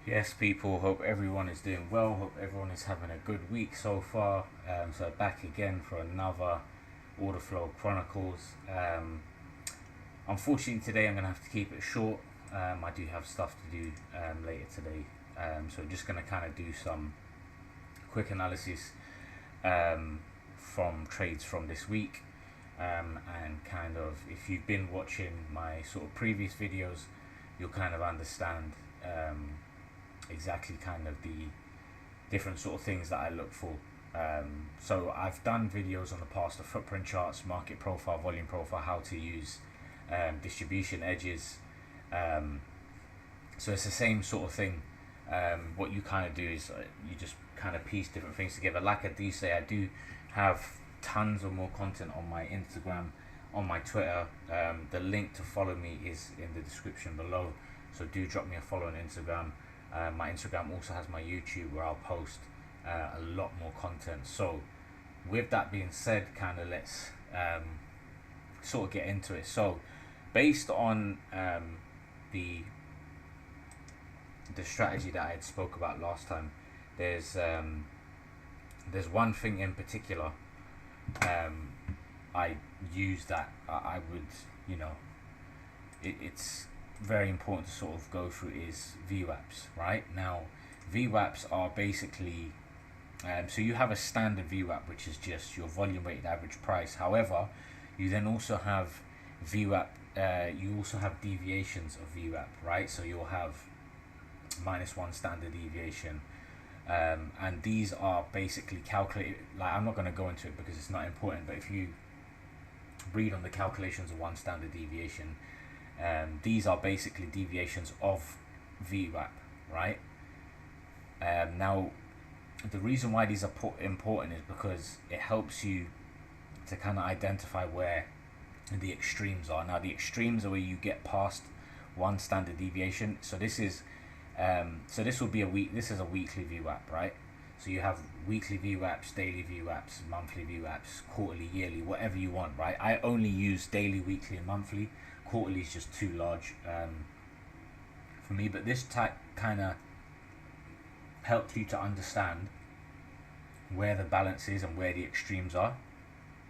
Yes, people, hope everyone is doing well. Hope everyone is having a good week so far. So back again for another Orderflow Chronicles. Unfortunately, today I'm going to have to keep it short. I do have stuff to do later today. So just going to kind of do some quick analysis from trades from this week. And kind of, if you've been watching my sort of previous videos, you'll kind of understand exactly kind of the different sort of things that I look for. So I've done videos on the past of footprint charts, market profile, volume profile, how to use distribution edges. So it's the same sort of thing. What you kind of do is you just kind of piece different things together. Like I do say, I do have tons of more content on my Instagram, on my Twitter. The link to follow me is in the description below. So do drop me a follow on Instagram. My Instagram also has my YouTube where I'll post a lot more content. So with that being said, kind of let's sort of get into it. So based on the strategy that I had spoke about last time, there's one thing in particular I use that I would, it's very important to sort of go through is VWAPs. Right now, VWAPs are basically so you have a standard VWAP, which is just your volume weighted average price. However, you then also have VWAP. You also have deviations of VWAP, right? So you'll have -1 standard deviation, and these are basically calculated. Like, I'm not going to go into it because it's not important, but if you read on the calculations of one standard deviation, these are basically deviations of VWAP, right? Now, the reason why these are important is because it helps you to kind of identify where the extremes are. Now, the extremes are where you get past one standard deviation. So this is this will be a week. This is a weekly VWAP, right? So you have weekly VWAPs, daily VWAPs, monthly VWAPs, quarterly, yearly, whatever you want, right? I only use daily, weekly, and monthly. Quarterly is just too large for me, but this type kind of helps you to understand where the balance is and where the extremes are.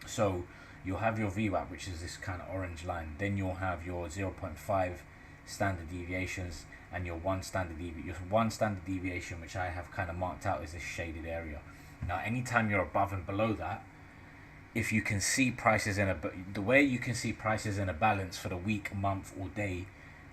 So you'll have your VWAP, which is this kind of orange line. Then you'll have your 0.5 standard deviations and your one standard deviation, which I have kind of marked out as this shaded area. Now, anytime you're above and below that, if you can see prices the way you can see prices in a balance for the week, month, or day,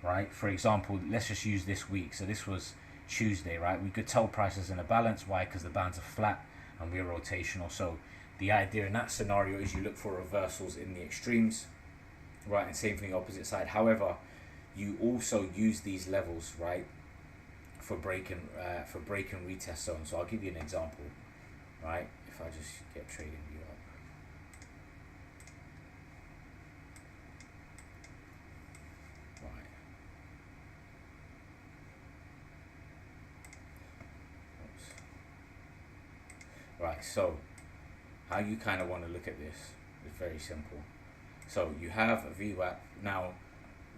right? For example, let's just use this week. So this was Tuesday, right? We could tell prices in a balance. Why? Because the bands are flat and we're rotational. So the idea in that scenario is you look for reversals in the extremes, right? And same thing the opposite side. However, you also use these levels, right, for break and retest zones. So I'll give you an example, right? If I just get trading view up. Right. Oops. Right, so how you kind of want to look at this is very simple. So you have a VWAP. Now,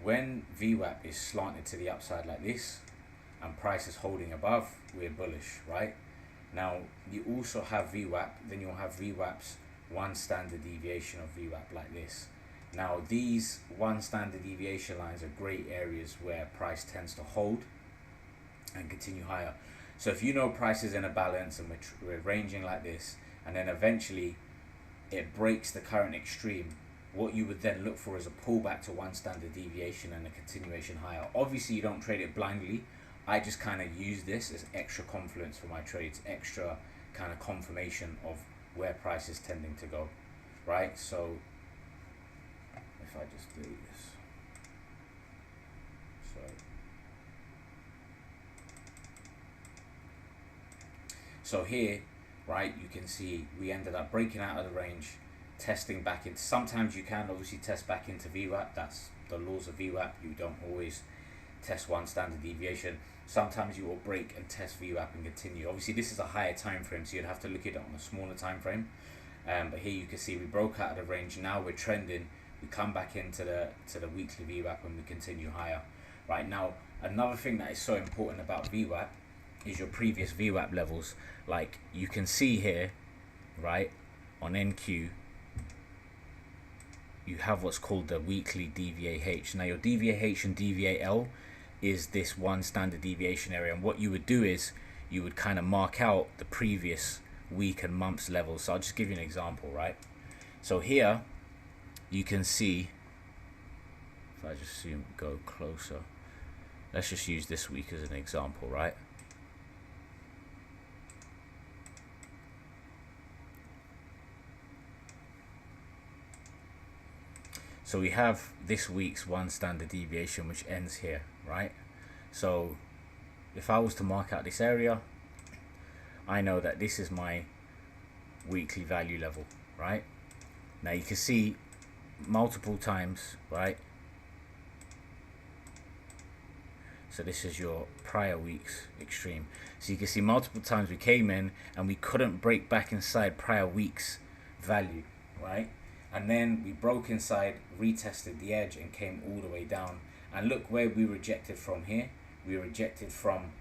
when VWAP is slanted to the upside like this and price is holding above, we're bullish, right? Now, you also have VWAP, then you'll have VWAP's one standard deviation of VWAP like this. Now, these one standard deviation lines are great areas where price tends to hold and continue higher. So if you know price is in a balance and we're ranging like this, and then eventually it breaks the current extreme, what you would then look for is a pullback to one standard deviation and a continuation higher. Obviously, you don't trade it blindly. I just kind of use this as extra confluence for my trades, extra kind of confirmation of where price is tending to go, right? So if I just delete this, so here, right, you can see we ended up breaking out of the range, testing back into, sometimes you can obviously test back into VWAP. That's the laws of VWAP. You don't always test one standard deviation. Sometimes you will break and test VWAP and continue. Obviously this is a higher time frame, so you'd have to look at it on a smaller time frame. But here you can see we broke out of the range. Now we're trending. We come back into the weekly VWAP and we continue higher. right? Now, another thing that is so important about VWAP is your previous VWAP levels. Like you can see here, right, on NQ, you have what's called the weekly DVAH. Now your DVAH and DVAL is this one standard deviation area, and what you would do is you would kind of mark out the previous week and months levels. So I'll just give you an example, right? So here you can see, if I just zoom, go closer, let's just use this week as an example, right? So we have this week's one standard deviation which ends here, right? So if I was to mark out this area, I know that this is my weekly value level, right? Now you can see multiple times, right? So this is your prior week's extreme. So you can see multiple times we came in and we couldn't break back inside prior week's value, right? And then we broke inside, retested the edge and came all the way down. And look where we rejected from here. We rejected from,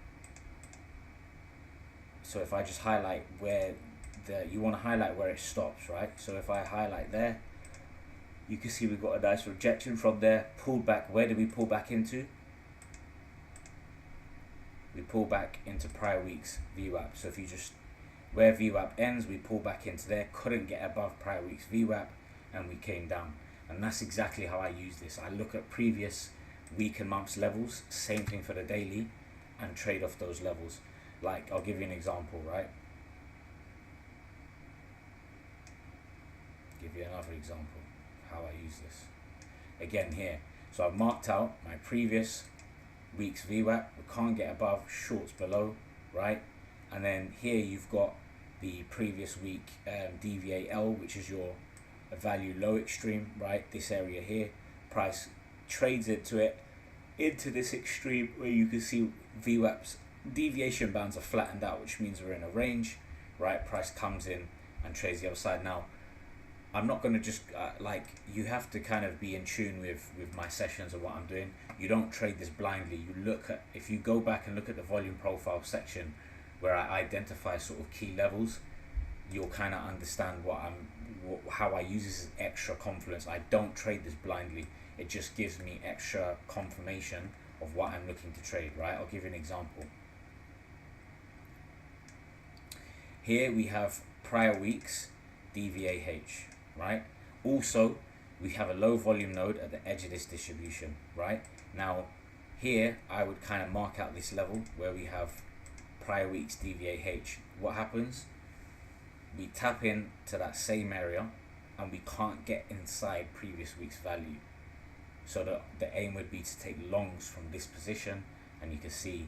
so if I just highlight where you want to highlight where it stops, right? So if I highlight there, you can see we've got a nice rejection from there, pulled back. Where did we pull back into? We pull back into prior week's VWAP. So if you just, where VWAP ends, we pull back into there, couldn't get above prior week's VWAP, and we came down. And that's exactly how I use this. I look at previous week and months levels, same thing for the daily, and trade off those levels. Like, I'll give you an example, right? Give you another example how I use this. Again here, so I've marked out my previous week's VWAP, we can't get above, shorts below, right? And then here you've got the previous week DVAL, which is your value low extreme, right? This area here, price trades into this extreme where you can see VWAP's deviation bands are flattened out, which means we're in a range, right? Price comes in and trades the other side. Now I'm not going to just like, you have to kind of be in tune with my sessions and what I'm doing. You don't trade this blindly. You look at, if you go back and look at the volume profile section where I identify sort of key levels, you'll kind of understand how I use this as extra confluence. I don't trade this blindly. It just gives me extra confirmation of what I'm looking to trade, right? I'll give you an example. Here we have prior weeks DVAH, right? Also, we have a low volume node at the edge of this distribution, right? Now, here I would kind of mark out this level where we have prior weeks DVAH. What happens? We tap in to that same area and we can't get inside previous week's value. So the aim would be to take longs from this position, and you can see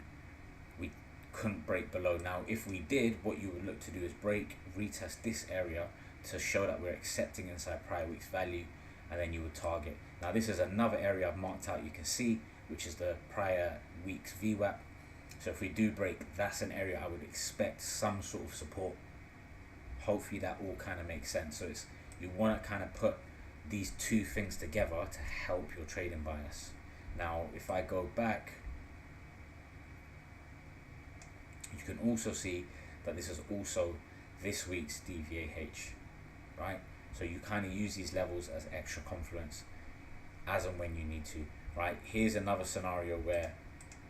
we couldn't break below. Now if we did, what you would look to do is break, retest this area to show that we're accepting inside prior week's value, and then you would target. Now this is another area I've marked out, you can see, which is the prior week's VWAP. So if we do break, that's an area I would expect some sort of support. Hopefully that all kind of makes sense. So it's, you want to kind of put these two things together to help your trading bias. Now if I go back, you can also see that this is also this week's DVAH, right? So you kind of use these levels as extra confluence as and when you need to, right? Here's another scenario where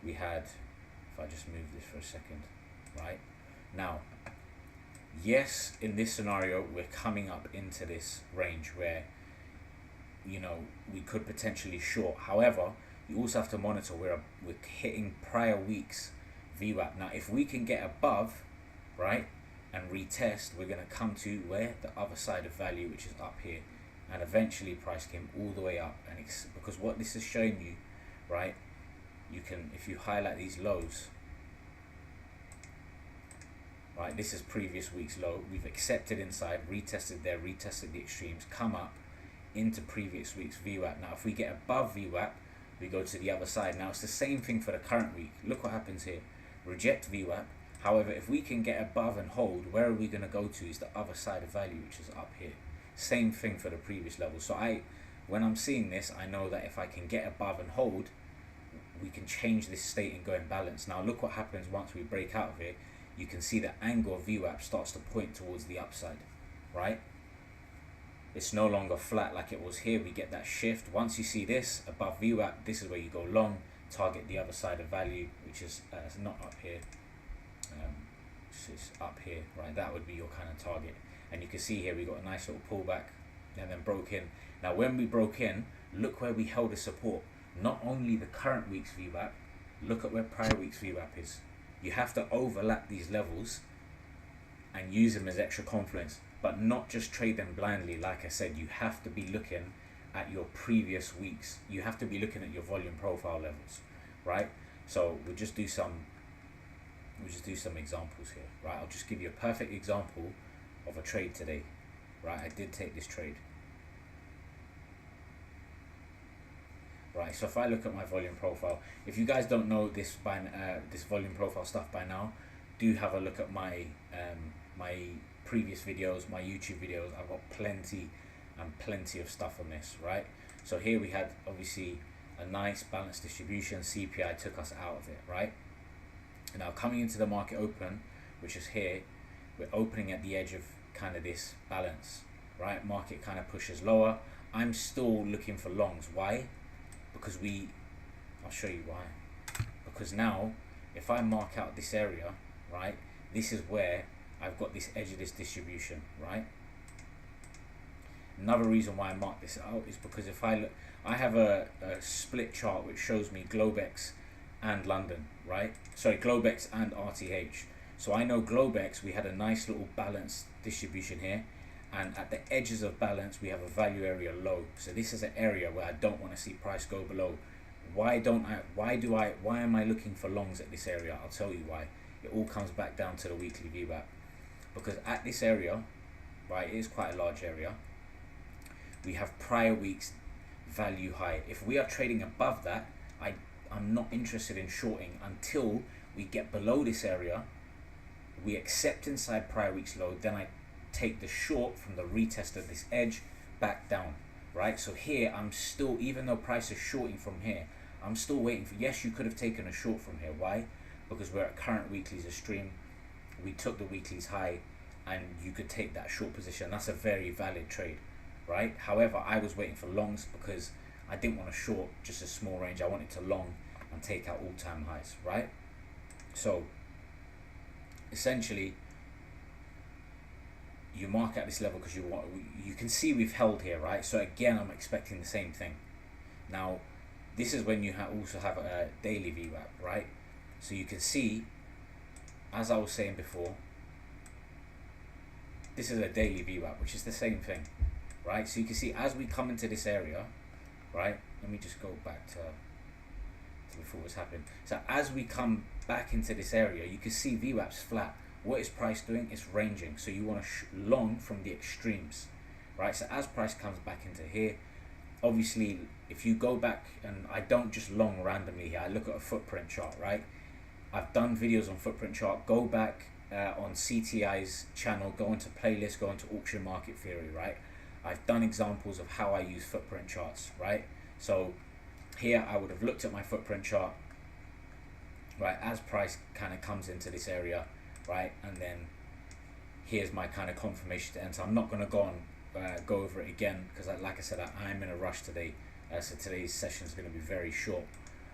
we had, if I just move this for a second, right? Now, yes, in this scenario, we're coming up into this range where, you know, we could potentially short. However, you also have to monitor we're hitting prior weeks VWAP. Now, if we can get above, right, and retest, we're going to come to where the other side of value, which is up here, and eventually price came all the way up. And because what this is showing you, right, you can, if you highlight these lows, right, this is previous week's low, we've accepted inside, retested there, retested the extremes, come up into previous week's VWAP. Now if we get above VWAP, we go to the other side. Now it's the same thing for the current week. Look what happens here, reject VWAP. However, if we can get above and hold, where are we going to go to is the other side of value, which is up here. Same thing for the previous level. So when I'm seeing this, I know that if I can get above and hold, we can change this state and go in balance. Now look what happens once we break out of it. You can see the angle of VWAP starts to point towards the upside, right? It's no longer flat like it was here. We get that shift. Once you see this above VWAP, this is where you go long, target the other side of value, which is not up here. It's up here, right? That would be your kind of target. And you can see here we got a nice little pullback and then broke in. Now when we broke in, look where we held a support. Not only the current week's VWAP, look at where prior week's VWAP is. You have to overlap these levels and use them as extra confluence, but not just trade them blindly. Like I said, you have to be looking at your previous weeks. You have to be looking at your volume profile levels, right? So we'll just do some examples here, right? I'll just give you a perfect example of a trade today, right? I did take this trade, right? So if I look at my volume profile, if you guys don't know this by this volume profile stuff by now, do have a look at my my previous videos, my YouTube videos. I've got plenty of stuff on this, right? So here we had obviously a nice balanced distribution. CPI took us out of it, right? And now coming into the market open, which is here, we're opening at the edge of kind of this balance, right? Market kind of pushes lower. I'm still looking for longs. Why? Because I'll show you why. Because now if I mark out this area, right, this is where I've got this edge of this distribution, right? Another reason why I mark this out is because if I look, I have a split chart which shows me Globex and London, right? Sorry, Globex and RTH. So I know Globex, we had a nice little balanced distribution here, and at the edges of balance we have a value area low. So this is an area where I don't want to see price go below. Why am I looking for longs at this area? I'll tell you why. It all comes back down to the weekly VWAP, because at this area, right, it is quite a large area, we have prior week's value high. If we are trading above that, I'm not interested in shorting until we get below this area, we accept inside prior week's low, then I take the short from the retest of this edge back down, right? So here I'm still, even though price is shorting from here, I'm still waiting for, yes, you could have taken a short from here. Why? Because we're at current weeklies extreme. We took the weeklies high and you could take that short position. That's a very valid trade, right? However, I was waiting for longs because I didn't want to short just a small range. I wanted to long and take out all-time highs, right? So essentially you mark at this level because you can see we've held here, right? So again, I'm expecting the same thing. Now this is when you also have a daily VWAP, right? So you can see, as I was saying before, this is a daily VWAP, which is the same thing, right? So you can see as we come into this area, right? Let me just go back to before what's happened. So as we come back into this area, you can see VWAP's flat. What is price doing? It's ranging. So you want to long from the extremes, right? So as price comes back into here, obviously if you go back, and I don't just long randomly here, I look at a footprint chart, right? I've done videos on footprint chart. Go back on CTI's channel, go into playlist, go into auction market theory, right? I've done examples of how I use footprint charts, right? So here I would have looked at my footprint chart, right, as price kind of comes into this area, right, and then here's my kind of confirmation to enter. I'm not going to go over it again because like I said, I'm in a rush today, so today's session is going to be very short,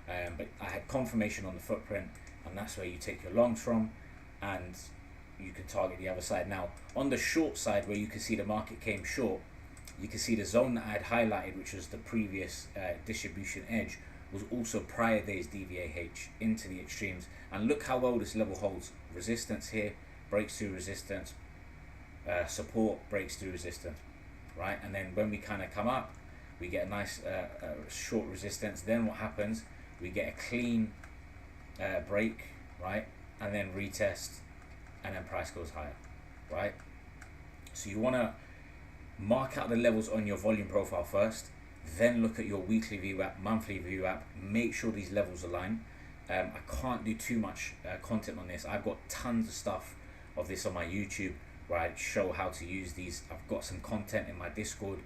but I had confirmation on the footprint, and that's where you take your longs from and you can target the other side. Now on the short side, where you can see the market came short, you can see the zone that I had highlighted, which was the previous distribution edge, was also prior day's DVAH into the extremes. And look how well this level holds. Resistance here, breaks through resistance, support, breaks through resistance, right? And then when we kind of come up, we get a nice short resistance. Then what happens? We get a clean break, right? And then retest, and then price goes higher, right? So you want to mark out the levels on your volume profile first, then look at your weekly VWAP, monthly VWAP, make sure these levels align. I can't do too much content on this. I've got tons of stuff of this on my YouTube where I show how to use these. I've got some content in my Discord.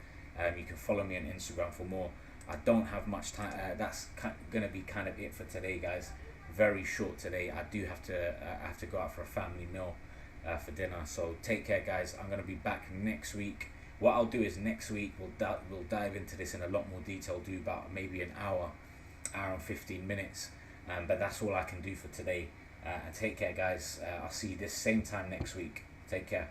You can follow me on Instagram for more. I don't have much time. That's going to be kind of it for today, guys. Very short today. I do have to go out for a family meal for dinner. So take care, guys. I'm going to be back next week. What I'll do is next week we'll dive into this in a lot more detail. Do about maybe an hour and 15 minutes. But that's all I can do for today. And take care, guys. I'll see you this same time next week. Take care.